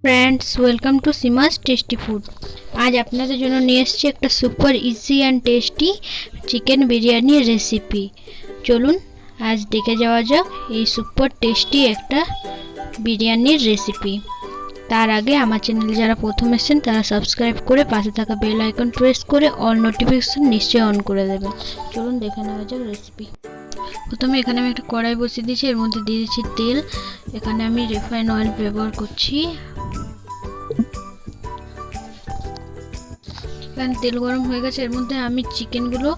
Friends welcome to Seema's tasty food. आज আপনাদের জন্য নিয়ে এসেছি একটা super easy and tasty chicken biryani recipe. চলুন আজ দেখে যাওয়া যাক এই সুপার টেস্টি একটা বিরিয়ানির রেসিপি। তার আগে আমার চ্যানেলে যারা প্রথম এসেছেন তারা সাবস্ক্রাইব করে পাশে থাকা বেল আইকন প্রেস করে অল নোটিফিকেশন নিশ্চয়ই অন করে দেবেন। চলুন দেখে নেওয়া যাক রেসিপি। প্রথমে এখানে আমি একটা কড়াই বসিয়ে দিয়েছি, এর মধ্যে দিয়ে দিচ্ছি তেল। এখানে আমি রিফাইন অয়েল ব্যবহার করছি। এখানে তেল গরম হয়ে গেছে, এর মধ্যে আমি চিকেনগুলো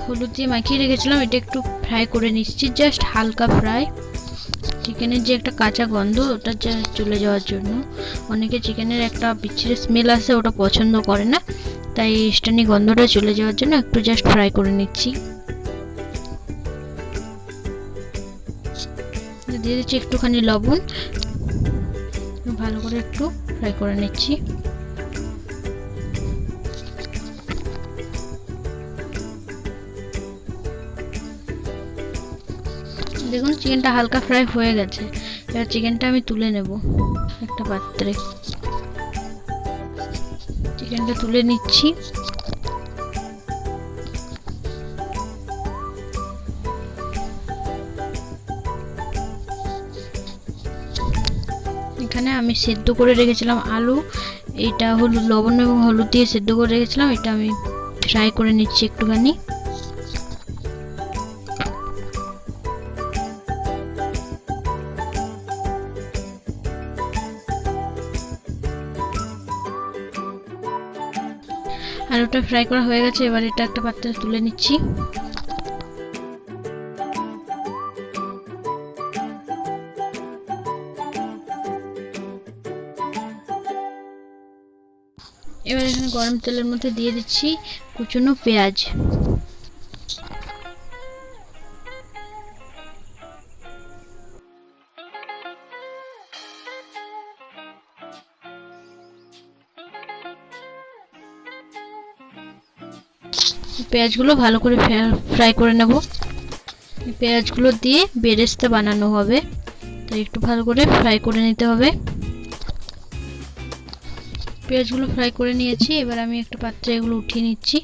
হলুদ দিয়ে মাখিয়ে রেখেছিলাম, এটা একটু ফ্রাই করে নিচ্ছি, জাস্ট হালকা ফ্রাই। চিকেনের যে একটা কাঁচা গন্ধ ওটা চলে যাওয়ার জন্য। অনেকে চিকেনের একটা বিচ্ছিরি স্মেল আসে, ওটা পছন্দ করে না, তাই স্টানি গন্ধটা চলে যাওয়ার জন্য একটু জাস্ট ফ্রাই করে নিচ্ছি। দিয়ে দিচ্ছি একটুখানি লবণ, ভালো করে একটু ফ্রাই করে নিচ্ছি। দেখুন চিকেনটা হালকা ফ্রাই হয়ে গেছে, এবার চিকেনটা আমি তুলে নেব একটা পাত্রে। চিকেনটা তুলে নিচ্ছি। এখানে আমি সেদ্ধ করে রেখেছিলাম আলু, এটা হলুদ লবণ এবং হলুদ দিয়ে সেদ্ধ করে রেখেছিলাম, এটা আমি ফ্রাই করে নিচ্ছি একটুখানি। আলুটা ফ্রাই করা হয়ে গেছে, এবার এটা একটা পাত্রে তুলে নিচ্ছি। এবার এখানে গরম তেলের মধ্যে দিয়ে দিচ্ছি কুচনো পেঁয়াজ। পেঁয়াজগুলো ভালো করে ফ্রাই করে নেব। পেঁয়াজগুলো দিয়ে বেরেস্তা বানানো হবে, তাই একটু ভালো করে ফ্রাই করে নিতে হবে। পেঁয়াজগুলো ফ্রাই করে নিয়েছি, এবার আমি একটা পাত্রে এগুলো উঠিয়ে নিচ্ছি।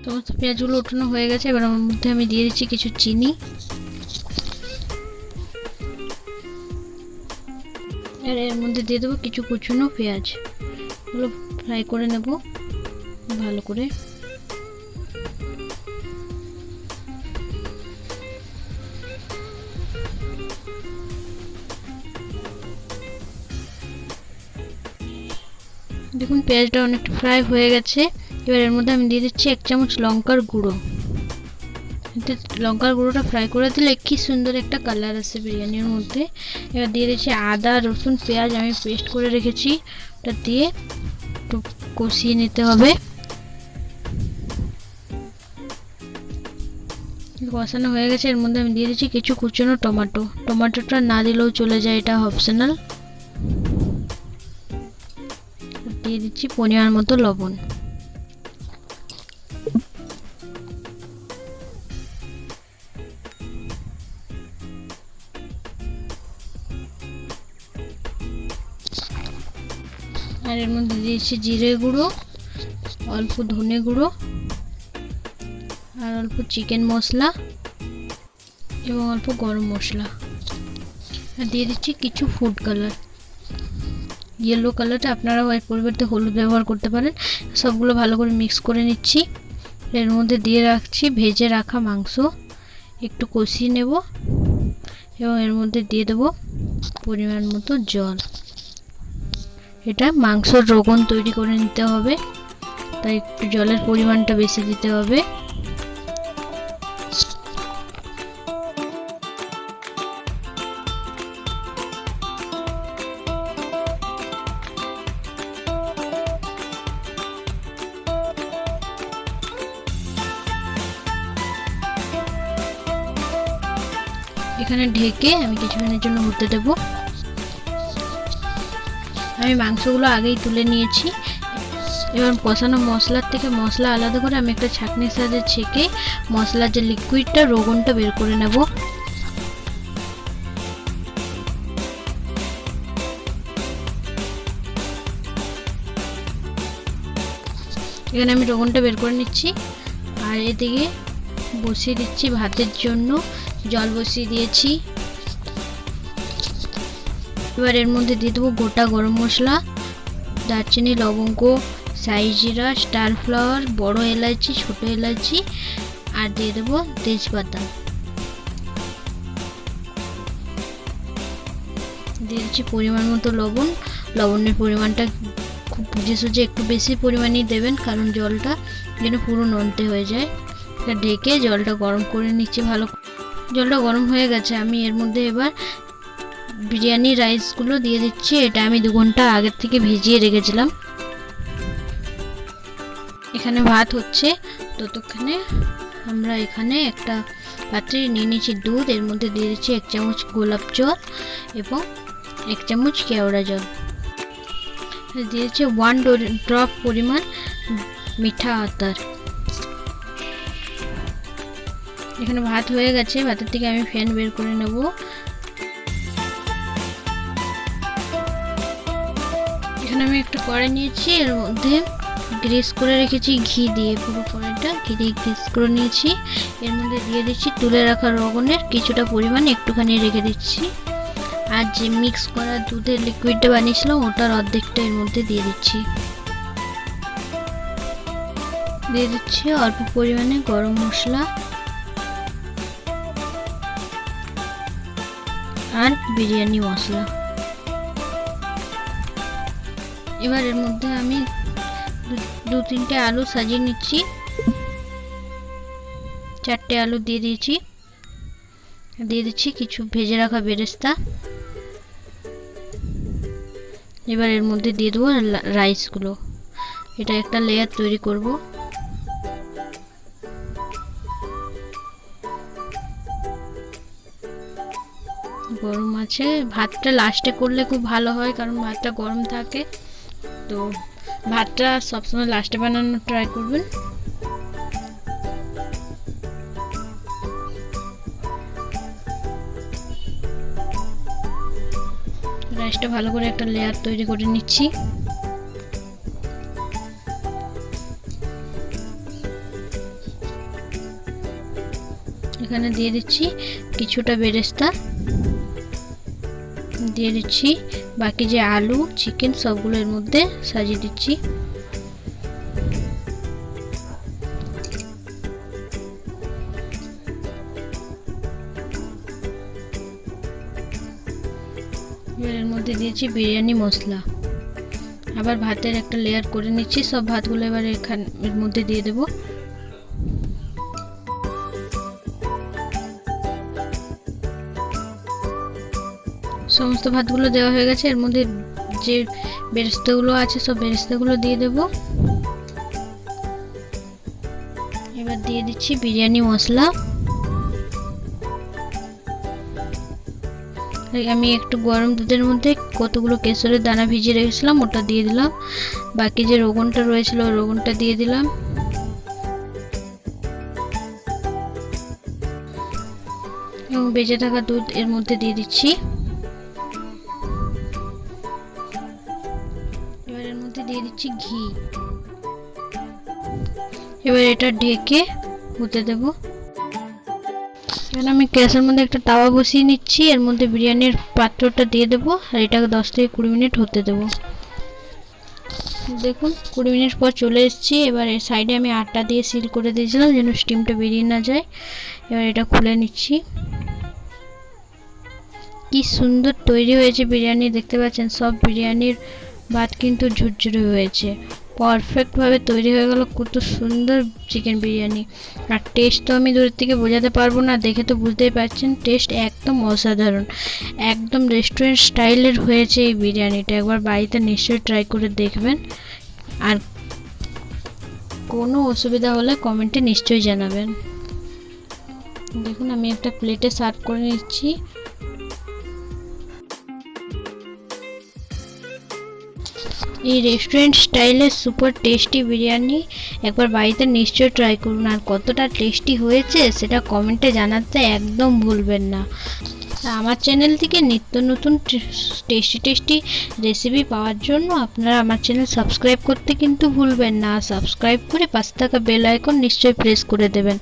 সমস্ত পেঁয়াজগুলো উঠানো হয়ে গেছে, এবার আমার মধ্যে আমি দিয়ে দিচ্ছি কিছু চিনি। আর এর মধ্যে দিয়ে দেবো কিছু কুচনো পেঁয়াজ, এগুলো ফ্রাই করে নেব ভালো করে। দেখুন পেঁয়াজটা অনেকটা ফ্রাই হয়ে গেছে, এবার এর মধ্যে আমি দিয়ে দিচ্ছি 1 চামচ লঙ্কার গুঁড়ো। লঙ্কার গুঁড়োটা ফ্রাই করে দিলে কি সুন্দর একটা কালার আসে বিরিয়ানির মধ্যে। এবার দিয়ে দিচ্ছি আদা রসুন পেঁয়াজ আমি পেস্ট করে রেখেছি, ওটা দিয়ে একটু কষিয়ে নিতে হবে। কষানো হয়ে গেছে, এর মধ্যে আমি দিয়ে দিচ্ছি কিছু কুচনো টমেটো। টমেটোটা না দিলেও চলে যায়, এটা অপশনাল। দিয়ে দিচ্ছি পরিমাণ মতো লবণ। আর এর মধ্যে দিয়েছি জিরে গুঁড়ো, অল্প ধনে গুঁড়ো, আর অল্প চিকেন মশলা এবং অল্প গরম মশলা। আর দিয়ে দিচ্ছি কিছু ফুড কালার, ইয়েলো কালারটা আপনারা এর পরিবর্তে হলুদ ব্যবহার করতে পারেন। সবগুলো ভালো করে মিক্স করে নিচ্ছি। এর মধ্যে দিয়ে রাখছি ভেজে রাখা মাংস, একটু কষিয়ে নেব এবং এর মধ্যে দিয়ে দেব পরিমাণ মতো জল। এটা মাংসর রোগন তৈরি করে নিতে হবে, তাই একটু জলের পরিমাণটা বেশি দিতে হবে। এখানে ঢেকে আমি কিছুক্ষণের জন্য হতে দেব। আমি মাংসগুলো আগেই তুলে নিয়েছি, এবার কষানো মশলার থেকে মশলা আলাদা করে আমি একটা ছাঁকনির সাহায্যে ছেঁকে মশলার যে লিকুইডটা রোগনটা বের করে নেব। এখানে আমি রোগনটা বের করে নিচ্ছি আর এদিকে বসিয়ে দিচ্ছি ভাতের জন্য জল বসিয়ে দিয়েছি। এবার এর মধ্যে দিয়ে দেবো গোটা গরম মশলা, দারচিনি, লবঙ্গ, সাই জিরা, স্টার ফ্লাওয়ার, বড় এলাচি, ছোট এলাচি আর দিয়ে দেবো তেজপাতা। দিয়ে দিচ্ছি পরিমাণ মতো লবণ। লবণের পরিমাণটা খুব বুঝে সুঝে একটু বেশি পরিমাণেই দেবেন, কারণ জলটা যেন পুরো নোনতে হয়ে যায়। এটা ঢেকে জলটা গরম করে নিচ্ছি ভালো। জলটা গরম হয়ে গেছে, আমি এর মধ্যে এবার বিরিয়ানি রাইসগুলো দিয়ে দিচ্ছি। এটা আমি 2 ঘন্টা আগের থেকে ভিজিয়ে রেখেছিলাম। এখানে ভাত হচ্ছে, ততক্ষণে আমরা এখানে একটা পাত্রে নিয়ে নিচ্ছি দুধ। এর মধ্যে দিয়ে দিচ্ছি 1 চামচ গোলাপ জল এবং 1 চামচ কেওড়া জল। দিয়েছি 1 ড্রপ পরিমাণ মিঠা আতর। এখানে ভাত হয়ে গেছে, ভাতের থেকে আমি ফ্যান বের করে নেব। এখানে আমি একটা কড়াই নিয়েছি, এর মধ্যে গ্রিস করে রেখেছি ঘি দিয়ে, পুরো কড়াইটা ঘি দিয়ে গ্রিস করে নিয়েছি। এর মধ্যে দিয়ে দিচ্ছি তুলে রাখা রগনের কিছুটা পরিমাণ, একটুখানি রেখে দিচ্ছি। আর যে মিক্স করা দুধের লিকুইডটা বানিয়েছিলাম ওটার অর্ধেকটা এর মধ্যে দিয়ে দিচ্ছি। দিয়ে দিচ্ছি অল্প পরিমাণে গরম মশলা আর বিরিয়ানি মশলা। এবার এর মধ্যে আমি 2-3টে আলু সাজিয়ে নিচ্ছি। 4টে আলু দিয়ে দিয়েছি। দিয়ে দিচ্ছি কিছু ভেজে রাখা বেরেস্তা। এবার এর মধ্যে দিয়ে দেবো রাইসগুলো। এটা একটা লেয়ার তৈরি করব। গরম আছে, ভাতটা লাস্টে করলে খুব ভালো হয়, কারণ ভাতটা গরম থাকে। তো ভাতটা সবসময় লাস্টে বানানোর ট্রাই করবেন। রাইসটা ভালো করে একটা লেয়ার তৈরি করে নিচ্ছি। এখানে দিয়ে দিচ্ছি কিছুটা বেরেস্তা, দিয়ে দিচ্ছি বাকি যে আলু চিকেন সবগুলো এর মধ্যে সাজিয়ে দিচ্ছি। এর মধ্যে দিয়েছি বিরিয়ানি মশলা। আবার ভাতের একটা লেয়ার করে নিচ্ছি। সব ভাতগুলো এবার এর মধ্যে দিয়ে দেব। সমস্ত ভাতগুলো দেওয়া হয়ে গেছে। এর মধ্যে যে বেরেস্তাগুলো আছে সব বেরেস্তাগুলো দিয়ে দেব। এবার দিয়ে দিচ্ছি বিরিয়ানি মশলা। আমি একটু গরম দুধের মধ্যে কতগুলো কেশরের দানা ভিজিয়ে রেখেছিলাম ওটা দিয়ে দিলাম। বাকি যে রোগনটা রয়েছিল রোগনটা দিয়ে দিলাম। এবং বেঁচে থাকা দুধ এর মধ্যে দিয়ে দিচ্ছি। এবার এর মধ্যে দিয়ে দিচ্ছি ঘি। এবার এটা ঢেকে হতে দেব। এবার আমি গ্যাসের মধ্যে একটা তাওয়া বসিয়ে নিচ্ছি। এর মধ্যে বিরিয়ানির পাত্রটা দিয়ে দেবো আর এটাকে 10 থেকে 20 মিনিট হতে দেব। দেখুন 20 মিনিট পর চলে এসেছি। এবার এর সাইডে আমি আটা দিয়ে সিল করে দিয়েছিলাম যেন স্টিমটা বেরিয়ে না যায়। এবার এটা খুলে নিচ্ছি। কি সুন্দর তৈরি হয়েছে বিরিয়ানি, দেখতে পাচ্ছেন সব বিরিয়ানির ভাত কিন্তু ঝুরঝুরে হয়েছে, পারফেক্ট ভাবে তৈরি হয়ে গেল। কত সুন্দর চিকেন বিরিয়ানি। আর টেস্ট তো আমি দূর থেকে বোঝাতে পারবো না, দেখে তো বুঝতেই পারছেন টেস্ট একদম অসাধারণ, একদম রেস্টুরেন্ট স্টাইলের হয়েছে এই বিরিয়ানিটা। একবার বাড়িতে নিশ্চয়ই ট্রাই করে দেখবেন। আর কোনো অসুবিধা হলে কমেন্টে নিশ্চয়ই জানাবেন। দেখুন আমি একটা প্লেটে সার্ভ করে নিচ্ছি। এই রেস্টুরেন্ট স্টাইলের সুপার টেস্টি বিরিয়ানি একবার বাড়িতে নিশ্চয়ই ট্রাই করুন। আর কতটা টেস্টি হয়েছে সেটা কমেন্টে জানাতে একদম ভুলবেন না। আমার চ্যানেল থেকে নিত্য নতুন টেস্টি রেসিপি পাওয়ার জন্য আপনারা আমার চ্যানেল সাবস্ক্রাইব করতে কিন্তু ভুলবেন না। সাবস্ক্রাইব করে পাশে থাকা বেল আইকন নিশ্চয়ই প্রেস করে দেবেন।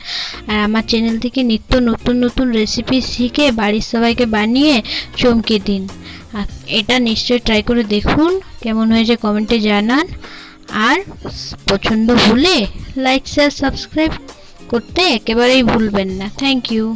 আর আমার চ্যানেল থেকে নিত্য নতুন রেসিপি শিখে বাড়ির সবাইকে বানিয়ে চমকে দিন। আর এটা নিশ্চয়ই ট্রাই করে দেখুন, কেমন হয়েছে কমেন্টে জানান। আর পছন্দ হলে লাইক শেয়ার সাবস্ক্রাইব করতে একেবারেই ভুলবেন না। Thank you.